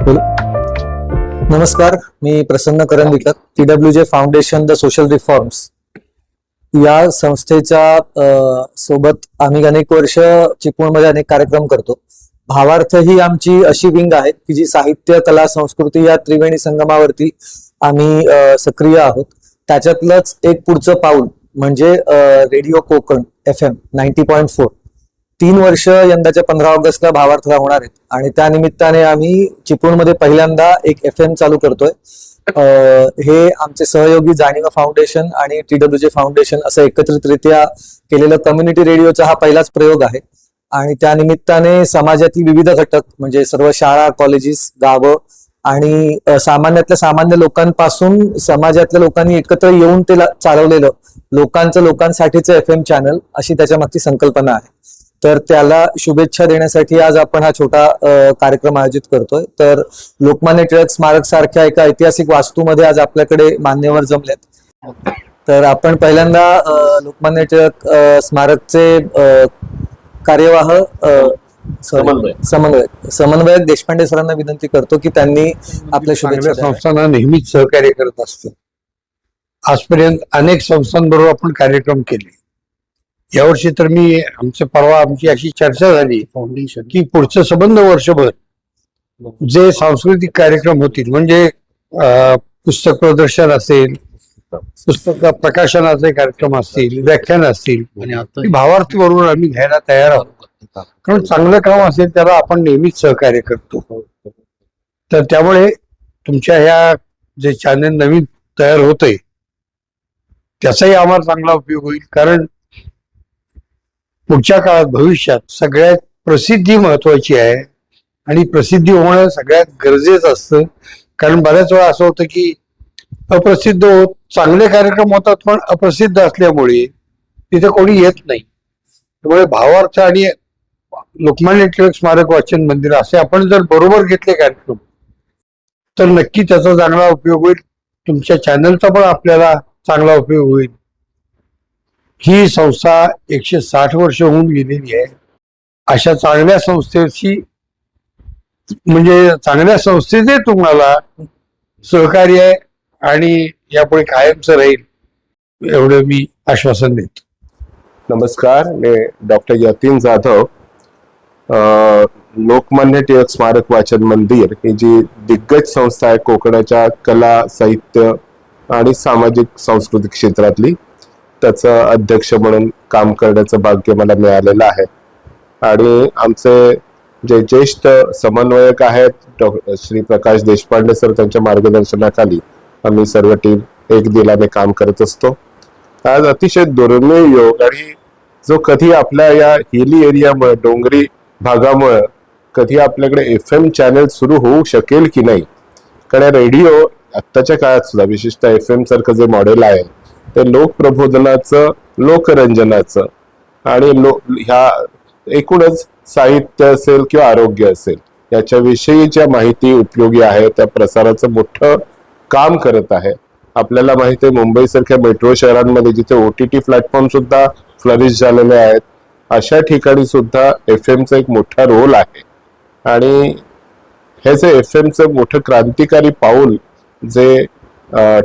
बोल. नमस्कार, मी Prasanna Karandikar. TWJ foundation the social reforms या संस्थेच्या सोबत आम्ही अनेक वर्ष चिपळूणमध्ये अनेक कार्यक्रम करतो. भावार्थ ही आमची अशी विंग आहे की जी साहित्य, कला, संस्कृती या त्रिवेणी संगमावरती आम्ही सक्रिय आहोत. त्याच्यातलंच एक पुढचं पाऊल म्हणजे रेडिओ कोकण FM 90.4. 3 वर्ष यंदाच्या 15 ऑगस्टला भावार्थला होणार आहेत आणि त्या निमित्ताने आम्ही चिपळूणमध्ये पहिल्यांदा एक FM चालू करतोय. हे आमचे सहयोगी जाणीवा फाउंडेशन आणि TWJ फाउंडेशन असं एकत्रितरित्या केलेलं कम्युनिटी रेडिओचा हा पहिलाच प्रयोग आहे. आणि त्या निमित्ताने समाजातील विविध घटक म्हणजे सर्व शाळा, कॉलेजेस, गावं आणि सामान्यातल्या सामान्य लोकांपासून समाजातल्या लोकांनी एकत्र येऊन ते चालवलेलं लोकांसाठीचं FM चॅनल अशी त्याच्या मागची संकल्पना आहे. तर त्याला शुभेच्छा देण्यासाठी आज आपण हा छोटा कार्यक्रम आयोजित करतोय. तर लोकमान्य टिळक स्मारक सारख्या एका ऐतिहासिक वास्तूमध्ये आज आपल्याकडे मान्यवर जमलेत. तर आपण पहिल्यांदा लोकमान्य टिळक स्मारकचे कार्यवाह समन्वयक देशपांडे सरांना विनंती करतो की त्यांनी आपल्या शुभेच्छा संस्थांना नेहमीच सहकार्य करत असतं. आजपर्यंत अनेक संस्थांबरोबर आपण कार्यक्रम केले. यावर्षी तर आमची अशी चर्चा झाली की पुढचं संबंध वर्षभर जे सांस्कृतिक कार्यक्रम होतील म्हणजे पुस्तक प्रदर्शन असेल, पुस्तक प्रकाशनाचे कार्यक्रम असतील, व्याख्यान असतील, भावार्थ बरोबर आम्ही घ्यायला तयार आहोत. कारण चांगलं काम असेल त्याला आपण नेहमीच सहकार्य करतो. तर त्यामुळे तुमच्या ह्या जे चॅनल नवीन तयार होतंय त्याचाही आम्हाला चांगला उपयोग होईल. कारण पुढच्या काळात भविष्यात सगळ्यात प्रसिद्धी महत्वाची आहे आणि प्रसिद्धी होणं सगळ्यात गरजेचं असतं. कारण बऱ्याच वेळा असं होतं की अप्रसिद्ध चांगले कार्यक्रम होतात पण अप्रसिद्ध असल्यामुळे तिथे कोणी येत नाही. त्यामुळे भावार्थ आणि लोकमान्य टिळक स्मारक वाचन मंदिर असे आपण जर बरोबर घेतले कार्यक्रम तर नक्की त्याचा चांगला उपयोग होईल. तुमच्या चॅनलचा पण आपल्याला चांगला उपयोग होईल. ही संस्था 160 वर्ष होऊन गेलेली आहे. अशा चांगल्या संस्थेची म्हणजे चांगल्या संस्थेचे तुम्हाला सहकार्य आहे आणि यापुढे कायमचं राहील एवढं मी आश्वासन देतो. नमस्कार, मी डॉक्टर यतीन जाधव. लोकमान्य टिळक स्मारक वाचन मंदिर ही जी दिग्गज संस्था आहे कोकणाच्या कला, साहित्य आणि सामाजिक सांस्कृतिक क्षेत्रातली, त्याचं अध्यक्ष म्हणून काम करण्याचं भाग्य मला मिळालेलं आहे. आणि आमचे जे ज्येष्ठ समन्वयक आहेत श्री प्रकाश देशपांडे सर, त्यांच्या मार्गदर्शनाखाली आम्ही सर्व टीम एक दिलाने काम करत असतो. आज अतिशय दुर्मिळ योग आणि जो कधी आपल्या या हिली एरियामुळे, डोंगरी भागामुळे कधी आपल्याकडे FM चॅनल सुरू होऊ शकेल की नाही. कारण रेडिओ आत्ताच्या काळात सुद्धा विशेषतः FM सारखं जे मॉडेल आहे ते लोकप्रबोधनाचं, लोकरंजनाचं आणि ह्या एकूणच साहित्य असेल किंवा आरोग्य असेल याच्याविषयी ज्या माहिती उपयोगी आहे त्या प्रसाराचं मोठं काम करत आहे. आपल्याला माहिती आहे मुंबई सारख्या मेट्रो शहरांमध्ये जिथे OTT प्लॅटफॉर्म सुद्धा फ्लरिश झालेले आहेत अशा ठिकाणी सुद्धा FMचा एक मोठा रोल आहे. आणि हे जे FMचं मोठं क्रांतिकारी पाऊल जे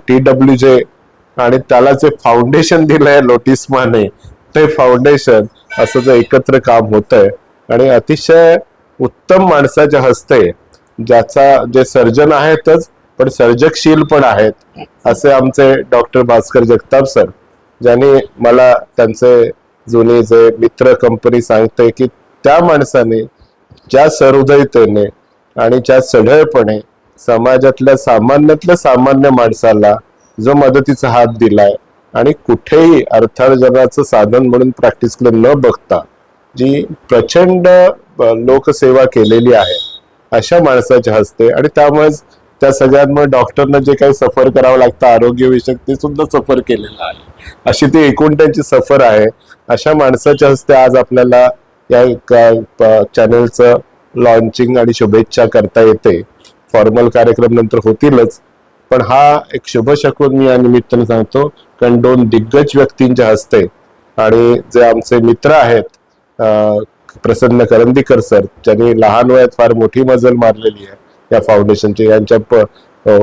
TWJ आणि त्याला जे फाउंडेशन दिलंय लोटिस माने, ते फाउंडेशन असं जे एकत्र काम होतंय आणि अतिशय उत्तम माणसाच्या हस्ते, ज्याचा जे सर्जन आहेतच पण सर्जकशील पण आहेत असे आमचे डॉक्टर भास्कर जगताप सर, ज्यांनी मला त्यांचे जुने जे मित्र कंपनी सांगते की त्या माणसाने ज्या सहृदयतेने आणि ज्या सढळपणे समाजातल्या सामान्य माणसाला जो मदतीचा हात दिलाय आणि कुठेही अर्थार्जनाचं साधन म्हणून प्रॅक्टिसकडे न बघता जी प्रचंड लोकसेवा केलेली आहे अशा माणसाच्या हस्ते, आणि त्यामुळेच त्या सगळ्यांमुळे डॉक्टरना जे काही सफर करावं लागतं आरोग्यविषयक ते सुद्धा सफर केलेलं आहे. अशी ती एकूण त्यांची सफर आहे. अशा माणसाच्या हस्ते आज आपल्याला या चॅनलचं लॉन्चिंग आणि शुभेच्छा करता येते. फॉर्मल कार्यक्रम नंतर होतीलच, पण हा एक शुभ शकून मी या निमित्ताने सांगतो. कारण 2 दिग्गज व्यक्तींच्या हस्ते आणि जे आमचे मित्र आहेत प्रसन्न करंदीकर सर, ज्यांनी लहान वयात फार मोठी मजल मारलेली आहे, या फाउंडेशनचे यांच्या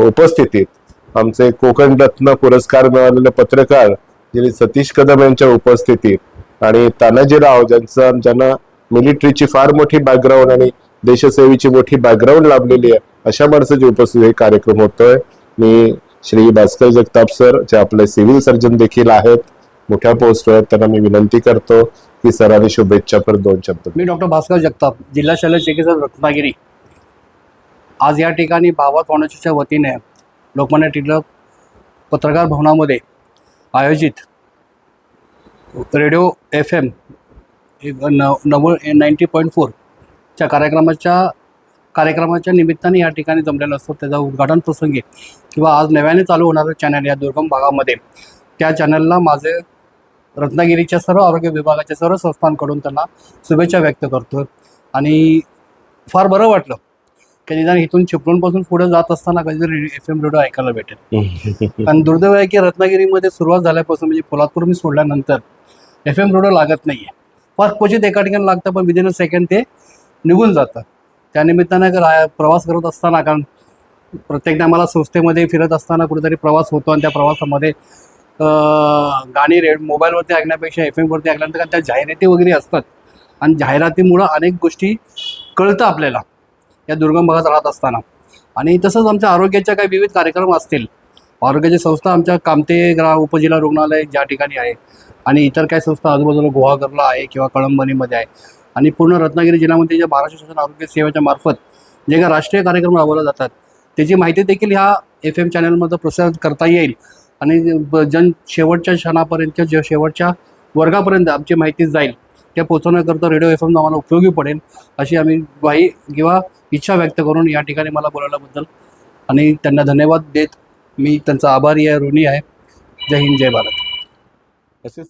उपस्थितीत आमचे कोकण रत्न पुरस्कार मिळालेले पत्रकार जे सतीश कदम यांच्या उपस्थितीत आणि तानाजी राव ज्यांना मिलिटरीची फार मोठी बॅकग्राऊंड आणि देशसेवेची मोठी बॅकग्राऊंड लाभलेली आहे अशा माणसाची उपस्थिती कार्यक्रम होतोय. मी श्री भास्कर जगताप सर जे आपले सिव्हिल सर्जन देखील आहेत, मोठ्या पोस्टवर आहेत, त्यांना मी विनंती करतो की सरांनी शुभेच्छा पर 2 शब्द. मी डॉक्टर भास्कर जगताप, जिल्हा शल्य चिकित्सक रत्नागिरी. आज या ठिकाणी भागवत फाउंडेशनच्या वतीने लोकमान्य टिळक पत्रकार भवनामध्ये आयोजित रेडिओ FM 90.4 च्या कार्यक्रमाच्या निमित्ताने या ठिकाणी जमलेलं असतो. त्याचा उद्घाटन प्रसंगी किंवा आज नव्याने चालू होणारं चॅनल या दुर्गम भागामध्ये, त्या चॅनलला माझे रत्नागिरीच्या सर्व आरोग्य विभागाच्या सर्व संस्थांकडून त्यांना शुभेच्छा व्यक्त करतो. आणि फार बरं वाटलं की निदान इथून चिपळूणपासून पुढे जात असताना कधीतरी FM रेडिओ ऐकायला भेटेल. आणि दुर्दैव आहे की रत्नागिरीमध्ये सुरुवात झाल्यापासून म्हणजे पोलादपूर मी सोडल्यानंतर FM रेडिओ लागत नाही आहे. फार क्वचित एका ठिकाणी लागतं, पण विदिन अ सेकंड ते निघून जातं. त्यानिमित्तानं प्रवास करत असताना, कारण प्रत्येकदा आम्हाला संस्थेमध्ये फिरत असताना कुठेतरी प्रवास होतो आणि त्या प्रवासामध्ये गाणी मोबाईलवरती ऐकण्यापेक्षा FM वरती ऐकल्यानंतर त्या जाहिराती वगैरे असतात आणि जाहिरातीमुळं अनेक गोष्टी कळतं आपल्याला या दुर्गम भागात राहत असताना. आणि तसंच आमच्या आरोग्याच्या काही विविध कार्यक्रम असतील. आरोग्याची संस्था आमच्या कामते उपजिल्हा रुग्णालय ज्या ठिकाणी आहे आणि इतर काही संस्था आजूबाजूला गुहागरला आहे किंवा कळंबणीमध्ये आहे आणि पूर्ण रत्नागिरी जिल्ह्यामध्ये ज्या महाराष्ट्र शासन आरोग्य सेवेच्या मार्फत जे काही राष्ट्रीय कार्यक्रम राबवले जातात त्याची माहिती देखील ह्या FM चॅनलमध्ये प्रसारित करता येईल आणि शेवटच्या क्षणापर्यंत शेवटच्या वर्गापर्यंत आमची माहिती जाईल त्या पोहोचवण्याकरता रेडिओ FM आम्हाला उपयोगी पडेल अशी आम्ही ग्वाही किंवा इच्छा व्यक्त करून या ठिकाणी मला बोलावल्याबद्दल आणि त्यांना धन्यवाद देत मी त्यांचा आभारी आहे, ऋणी आहे. जय हिंद, जय भारत. असेच